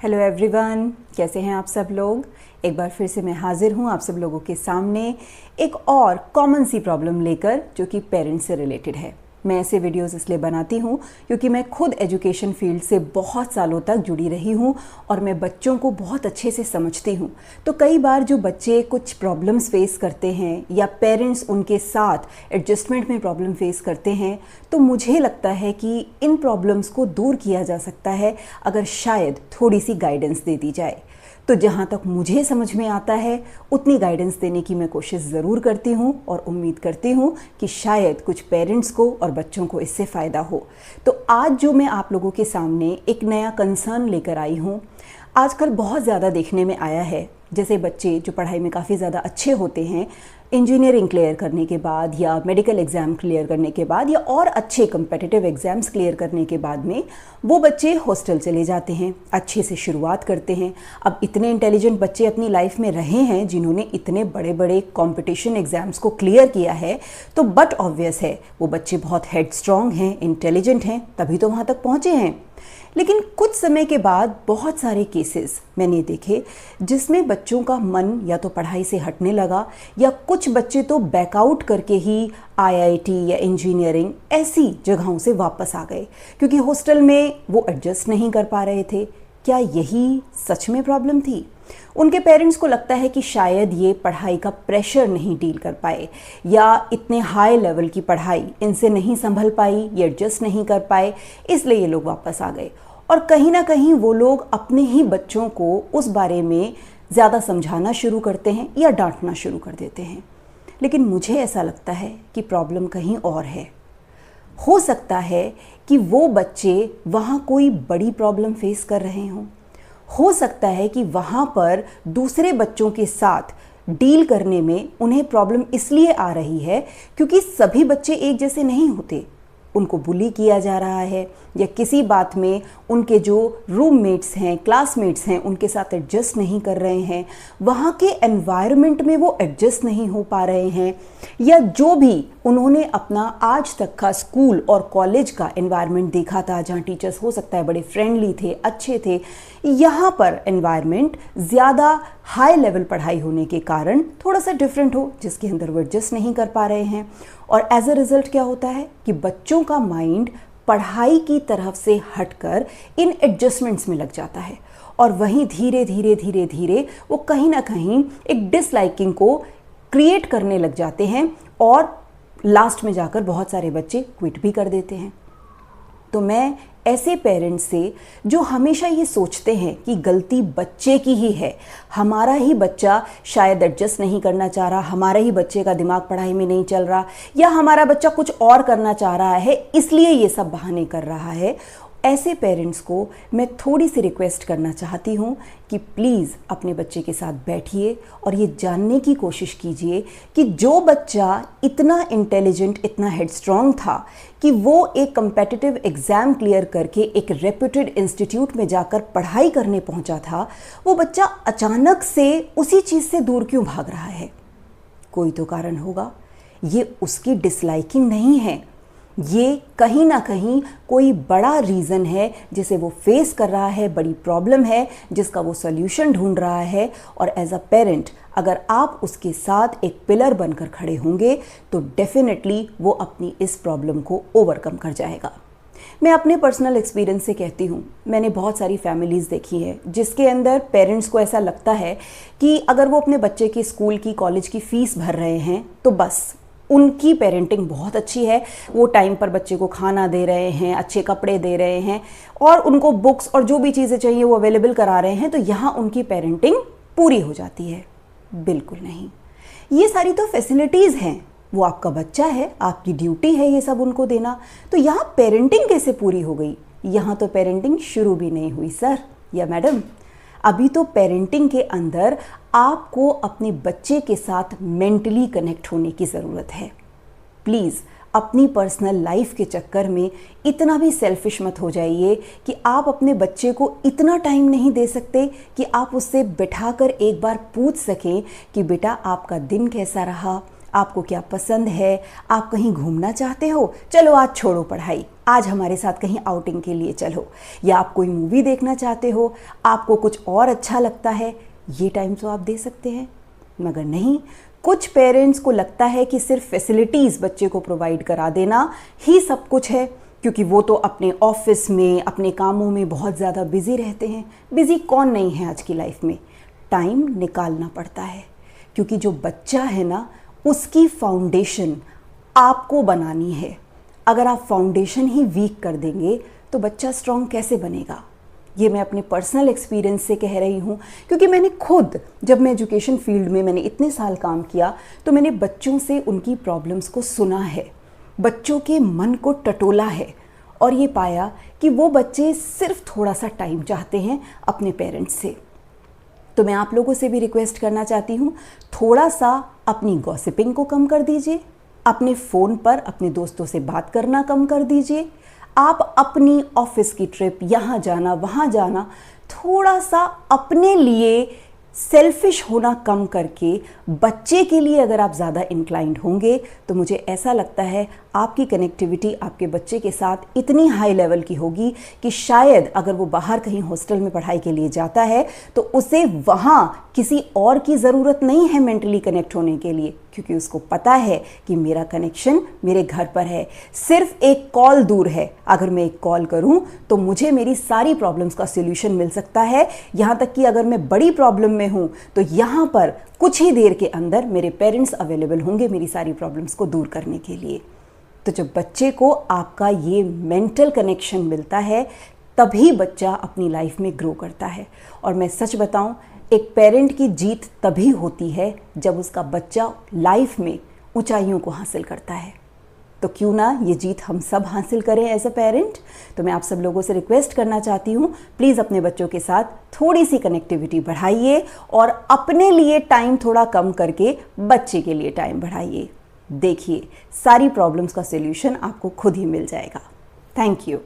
Hello everyone, कैसे हैं आप सब लोग। एक बार फिर से मैं हाजिर हूं आप सब लोगों के सामने एक और कॉमन सी प्रॉब्लम लेकर जो कि पेरेंट्स से रिलेटेड है। मैं ऐसे वीडियोस इसलिए बनाती हूं क्योंकि मैं खुद एजुकेशन फील्ड से बहुत सालों तक जुड़ी रही हूं और मैं बच्चों को बहुत अच्छे से समझती हूं। तो कई बार जो बच्चे कुछ प्रॉब्लम्स फेस करते हैं या पेरेंट्स उनके साथ एडजस्टमेंट में प्रॉब्लम फेस करते हैं, तो मुझे लगता है कि इन प्रॉब्लम्स को दूर किया जा सकता है अगर शायद थोड़ी सी गाइडेंस दे दी जाए। तो जहाँ तक मुझे समझ में आता है उतनी गाइडेंस देने की मैं कोशिश ज़रूर करती हूँ और उम्मीद करती हूँ कि शायद कुछ पेरेंट्स को और बच्चों को इससे फ़ायदा हो। तो आज जो मैं आप लोगों के सामने एक नया कंसर्न लेकर आई हूँ, आजकल बहुत ज़्यादा देखने में आया है। जैसे बच्चे जो पढ़ाई में काफ़ी ज़्यादा अच्छे होते हैं, इंजीनियरिंग क्लियर करने के बाद या मेडिकल एग्ज़ाम क्लियर करने के बाद या और अच्छे कम्पिटिटिव एग्ज़ाम्स क्लियर करने के बाद में वो बच्चे हॉस्टल चले जाते हैं, अच्छे से शुरुआत करते हैं। अब इतने इंटेलिजेंट बच्चे अपनी लाइफ में रहे हैं जिन्होंने इतने बड़े बड़े कंपटीशन एग्ज़ाम्स को क्लियर किया है, तो बट ऑब्वियस है वो बच्चे बहुत हेड स्ट्रॉन्ग हैं, इंटेलिजेंट हैं, तभी तो वहाँ तक पहुँचे हैं। लेकिन कुछ समय के बाद बहुत सारे केसेस मैंने देखे जिसमें बच्चों का मन या तो पढ़ाई से हटने लगा या कुछ बच्चे तो बैकआउट करके ही आईआईटी या इंजीनियरिंग ऐसी जगहों से वापस आ गए क्योंकि हॉस्टल में वो एडजस्ट नहीं कर पा रहे थे। क्या यही सच में प्रॉब्लम थी? उनके पेरेंट्स को लगता है कि शायद ये पढ़ाई का प्रेशर नहीं डील कर पाए या इतने हाई लेवल की पढ़ाई इनसे नहीं संभल पाई, ये एडजस्ट नहीं कर पाए, इसलिए ये लोग वापस आ गए। और कहीं ना कहीं वो लोग अपने ही बच्चों को उस बारे में ज़्यादा समझाना शुरू करते हैं या डांटना शुरू कर देते हैं। लेकिन मुझे ऐसा लगता है कि प्रॉब्लम कहीं और है। हो सकता है कि वो बच्चे वहाँ कोई बड़ी प्रॉब्लम फेस कर रहे हों। हो सकता है कि वहाँ पर दूसरे बच्चों के साथ डील करने में उन्हें प्रॉब्लम इसलिए आ रही है क्योंकि सभी बच्चे एक जैसे नहीं होते। उनको बुली किया जा रहा है या किसी बात में उनके जो रूममेट्स हैं, क्लासमेट्स हैं, उनके साथ एडजस्ट नहीं कर रहे हैं, वहाँ के एनवायरनमेंट में वो एडजस्ट नहीं हो पा रहे हैं, या जो भी उन्होंने अपना आज तक का स्कूल और कॉलेज का एनवायरनमेंट देखा था जहाँ टीचर्स हो सकता है बड़े फ्रेंडली थे, अच्छे थे, यहाँ पर एनवायरनमेंट ज़्यादा हाई लेवल पढ़ाई होने के कारण थोड़ा सा डिफरेंट हो जिसके अंदर वो एडजस्ट नहीं कर पा रहे हैं। और एज अ रिज़ल्ट क्या होता है कि बच्चों का माइंड पढ़ाई की तरफ से हटकर इन एडजस्टमेंट्स में लग जाता है और वहीं धीरे धीरे धीरे धीरे वो कहीं ना कहीं एक डिसलाइकिंग को क्रिएट करने लग जाते हैं और लास्ट में जाकर बहुत सारे बच्चे क्विट भी कर देते हैं। तो मैं ऐसे पेरेंट्स से जो हमेशा ये सोचते हैं कि गलती बच्चे की ही है, हमारा ही बच्चा शायद एडजस्ट नहीं करना चाह रहा, हमारा ही बच्चे का दिमाग पढ़ाई में नहीं चल रहा, या हमारा बच्चा कुछ और करना चाह रहा है इसलिए ये सब बहाने कर रहा है, ऐसे पेरेंट्स को मैं थोड़ी सी रिक्वेस्ट करना चाहती हूँ कि प्लीज़ अपने बच्चे के साथ बैठिए और ये जानने की कोशिश कीजिए कि जो बच्चा इतना इंटेलिजेंट, इतना हेडस्ट्रॉन्ग था कि वो एक कम्पिटिटिव एग्ज़ाम क्लियर करके एक रेप्यूटेड इंस्टीट्यूट में जाकर पढ़ाई करने पहुँचा था, वो बच्चा अचानक से उसी चीज़ से दूर क्यों भाग रहा है? कोई तो कारण होगा। ये उसकी डिसलाइकिंग नहीं है, ये कहीं ना कहीं कोई बड़ा रीज़न है जिसे वो फेस कर रहा है, बड़ी प्रॉब्लम है जिसका वो सॉल्यूशन ढूंढ रहा है। और एज अ पेरेंट अगर आप उसके साथ एक पिलर बनकर खड़े होंगे तो डेफिनेटली वो अपनी इस प्रॉब्लम को ओवरकम कर जाएगा। मैं अपने पर्सनल एक्सपीरियंस से कहती हूँ, मैंने बहुत सारी फैमिलीज़ देखी है जिसके अंदर पेरेंट्स को ऐसा लगता है कि अगर वो अपने बच्चे की स्कूल की, कॉलेज की फ़ीस भर रहे हैं तो बस उनकी पेरेंटिंग बहुत अच्छी है, वो टाइम पर बच्चे को खाना दे रहे हैं, अच्छे कपड़े दे रहे हैं और उनको बुक्स और जो भी चीज़ें चाहिए वो अवेलेबल करा रहे हैं, तो यहाँ उनकी पेरेंटिंग पूरी हो जाती है। बिल्कुल नहीं। ये सारी तो फैसिलिटीज़ हैं, वो आपका बच्चा है, आपकी ड्यूटी है ये सब उनको देना। तो यहाँ पेरेंटिंग कैसे पूरी हो गई? यहाँ तो पेरेंटिंग शुरू भी नहीं हुई सर या मैडम। अभी तो पेरेंटिंग के अंदर आपको अपने बच्चे के साथ मेंटली कनेक्ट होने की ज़रूरत है। प्लीज़ अपनी पर्सनल लाइफ के चक्कर में इतना भी सेल्फिश मत हो जाइए कि आप अपने बच्चे को इतना टाइम नहीं दे सकते कि आप उससे बिठाकर एक बार पूछ सकें कि बेटा आपका दिन कैसा रहा, आपको क्या पसंद है, आप कहीं घूमना चाहते हो, चलो आज छोड़ो पढ़ाई, आज हमारे साथ कहीं आउटिंग के लिए चलो, या आप कोई मूवी देखना चाहते हो, आपको कुछ और अच्छा लगता है, ये टाइम तो आप दे सकते हैं। मगर नहीं, कुछ पेरेंट्स को लगता है कि सिर्फ फैसिलिटीज़ बच्चे को प्रोवाइड करा देना ही सब कुछ है, क्योंकि वो तो अपने ऑफिस में, अपने कामों में बहुत ज़्यादा बिजी रहते हैं। बिजी कौन नहीं है आज की लाइफ में? टाइम निकालना पड़ता है, क्योंकि जो बच्चा है ना, उसकी फाउंडेशन आपको बनानी है। अगर आप फाउंडेशन ही वीक कर देंगे तो बच्चा स्ट्रांग कैसे बनेगा? ये मैं अपने पर्सनल एक्सपीरियंस से कह रही हूँ, क्योंकि मैंने खुद, जब मैं एजुकेशन फील्ड में मैंने इतने साल काम किया, तो मैंने बच्चों से उनकी प्रॉब्लम्स को सुना है, बच्चों के मन को टटोला है, और ये पाया कि वो बच्चे सिर्फ थोड़ा सा टाइम चाहते हैं अपने पेरेंट्स से। तो मैं आप लोगों से भी रिक्वेस्ट करना चाहती हूँ, थोड़ा सा अपनी गॉसिपिंग को कम कर दीजिए, अपने फ़ोन पर अपने दोस्तों से बात करना कम कर दीजिए। आप अपनी ऑफिस की ट्रिप, यहाँ जाना वहाँ जाना, थोड़ा सा अपने लिए सेल्फिश होना कम करके बच्चे के लिए अगर आप ज़्यादा इंक्लाइंड होंगे, तो मुझे ऐसा लगता है आपकी कनेक्टिविटी आपके बच्चे के साथ इतनी हाई लेवल की होगी कि शायद अगर वो बाहर कहीं हॉस्टल में पढ़ाई के लिए जाता है तो उसे वहाँ किसी और की ज़रूरत नहीं है मेंटली कनेक्ट होने के लिए, क्योंकि उसको पता है कि मेरा कनेक्शन मेरे घर पर है, सिर्फ एक कॉल दूर है। अगर मैं एक कॉल करूं तो मुझे मेरी सारी प्रॉब्लम्स का सॉल्यूशन मिल सकता है। यहाँ तक कि अगर मैं बड़ी प्रॉब्लम में हूं तो यहाँ पर कुछ ही देर के अंदर मेरे पेरेंट्स अवेलेबल होंगे मेरी सारी प्रॉब्लम्स को दूर करने के लिए। तो जब बच्चे को आपका ये मेंटल कनेक्शन मिलता है, तभी बच्चा अपनी लाइफ में ग्रो करता है। और मैं सच बताऊं, एक पेरेंट की जीत तभी होती है जब उसका बच्चा लाइफ में ऊंचाइयों को हासिल करता है। तो क्यों ना ये जीत हम सब हासिल करें एज अ पेरेंट। तो मैं आप सब लोगों से रिक्वेस्ट करना चाहती हूँ, प्लीज़ अपने बच्चों के साथ थोड़ी सी कनेक्टिविटी बढ़ाइए और अपने लिए टाइम थोड़ा कम करके बच्चे के लिए टाइम बढ़ाइए। देखिए, सारी प्रॉब्लम्स का सॉल्यूशन आपको खुद ही मिल जाएगा। Thank you.